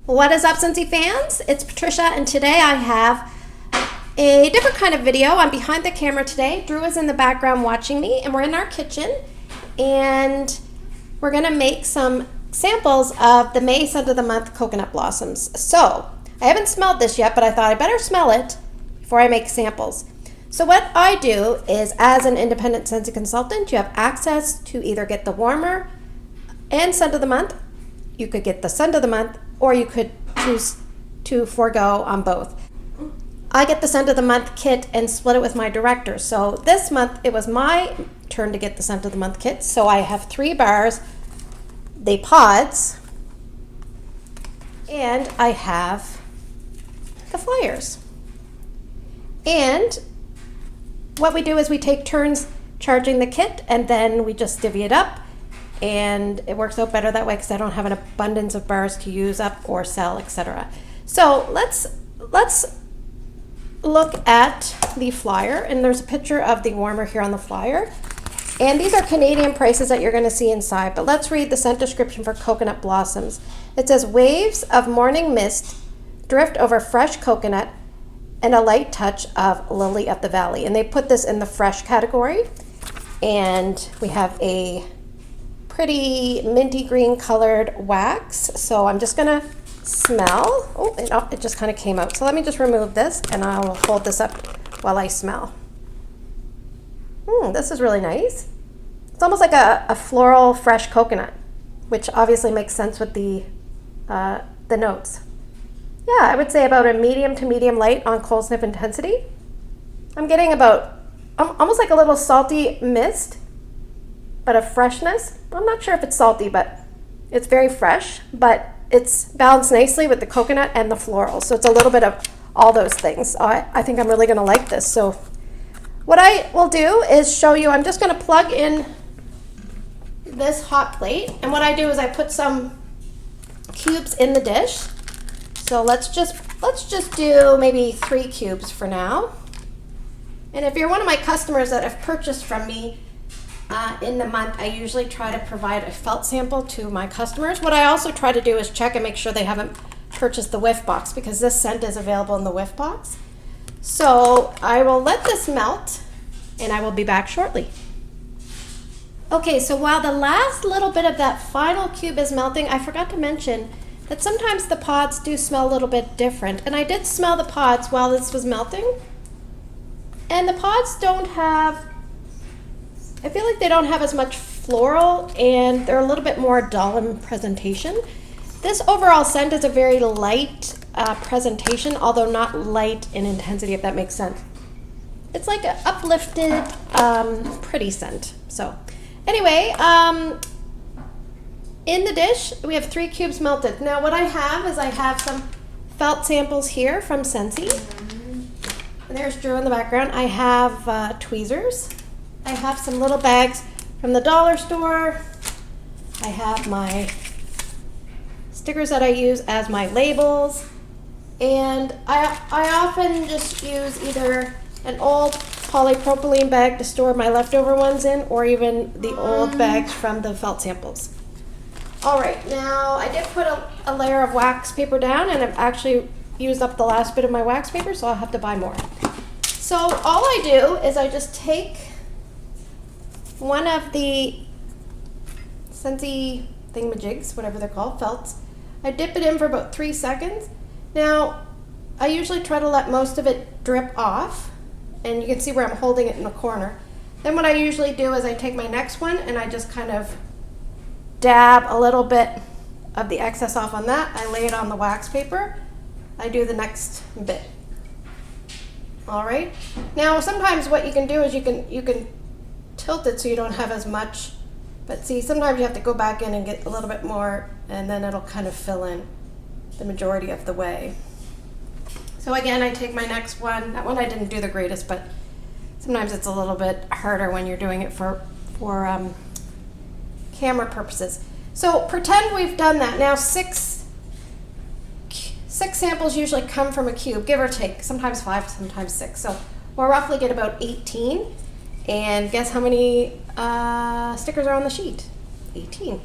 What is up, Scentsy fans? It's Patricia, and today I have a different kind of video. I'm behind the camera today. Drew is in the background watching me, and we're in our kitchen, and we're gonna make some samples of the May Scent of the Month coconut blossoms. So, I haven't smelled this yet, but I thought I better smell it before I make samples. So what I do is, as an independent Scentsy consultant, you have access to either get the warmer and Scent of the Month. You could get the Scent of the Month, or you could choose to forego on both. I get the Scent of the Month kit and split it with my director. So this month it was my turn to get the Scent of the Month kit. So I have 3 bars, the pods, and I have the flyers. And what we do is we take turns charging the kit, and then we just divvy it up. And it works out better that way because I don't have an abundance of bars to use up or sell, etc. So let's look at the flyer, and there's a picture of the warmer here on the flyer. And these are Canadian prices that you're going to see inside, but let's read the scent description for coconut blossoms. It says, waves of morning mist drift over fresh coconut and a light touch of lily of the valley. And they put this in the fresh category. And we have a pretty minty green colored wax. So I'm just gonna smell. Oh, it just kind of came out. So let me just remove this and I'll hold this up while I smell. This is really nice. It's almost like a floral fresh coconut, which obviously makes sense with the notes. Yeah, I would say about a medium to medium light on cold sniff intensity. I'm getting about almost like a little salty mist, but a freshness. I'm not sure if it's salty, but it's very fresh, but it's balanced nicely with the coconut and the floral. So it's a little bit of all those things. I think I'm really gonna like this. So what I will do is show you, I'm just gonna plug in this hot plate. And what I do is I put some cubes in the dish. So let's just do maybe 3 cubes for now. And if you're one of my customers that have purchased from me in the month, I usually try to provide a felt sample to my customers. What I also try to do is check and make sure they haven't purchased the whiff box, because this scent is available in the whiff box. So I will let this melt and I will be back shortly. Okay, so while the last little bit of that final cube is melting, I forgot to mention that sometimes the pods do smell a little bit different. And I did smell the pods while this was melting. And the pods don't have, I feel like they don't have as much floral, and they're a little bit more dull in presentation. This overall scent is a very light presentation, although not light in intensity, if that makes sense. It's like an uplifted, pretty scent. So anyway, in the dish, we have 3 cubes melted. Now what I have is I have some felt samples here from Scentsy. And there's Drew in the background. I have tweezers. I have some little bags from the dollar store. I have my stickers that I use as my labels. And I often just use either an old polypropylene bag to store my leftover ones in, or even the old bags from the felt samples. All right, now I did put a layer of wax paper down, and I've actually used up the last bit of my wax paper, so I'll have to buy more. So all I do is I just take one of the Scentsy thingamajigs, whatever they're called, felts. I dip it in for about 3 seconds. Now, I usually try to let most of it drip off, and you can see where I'm holding it in the corner. Then what I usually do is I take my next one and I just kind of dab a little bit of the excess off on that. I lay it on the wax paper. I do the next bit. All right. Now, sometimes what you can do is you can tilt it so you don't have as much. But see, sometimes you have to go back in and get a little bit more, and then it'll kind of fill in the majority of the way. So again, I take my next one. That one I didn't do the greatest, but sometimes it's a little bit harder when you're doing it for camera purposes. So pretend we've done that. Now 6 samples usually come from a cube, give or take, sometimes 5, sometimes 6. So we'll roughly get about 18. And guess how many stickers are on the sheet? 18.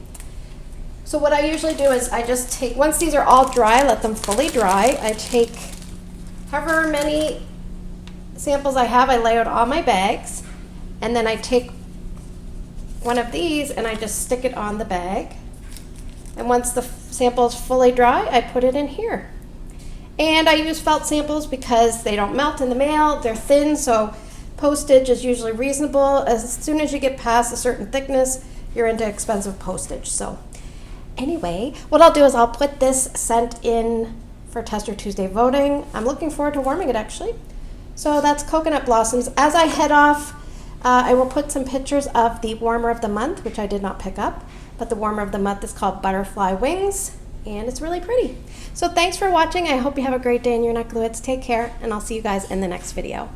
So So what I usually do is I just take, once these are all dry, let them fully dry. I take however many samples I have, I lay out all my bags, and then I take one of these and I just stick it on the bag. And once the sample is fully dry, I put it in here. And I use felt samples because they don't melt in the mail, they're thin, so postage is usually reasonable. As soon as you get past a certain thickness, you're into expensive postage. So anyway, what I'll do is I'll put this scent in for Tester Tuesday voting. I'm looking forward to warming it actually. So that's Coconut Blossoms. As I head off, I will put some pictures of the warmer of the month, which I did not pick up, but the warmer of the month is called Butterfly Wings, and it's really pretty. So thanks for watching. I hope you have a great day in your neck of the woods. Take care, and I'll see you guys in the next video.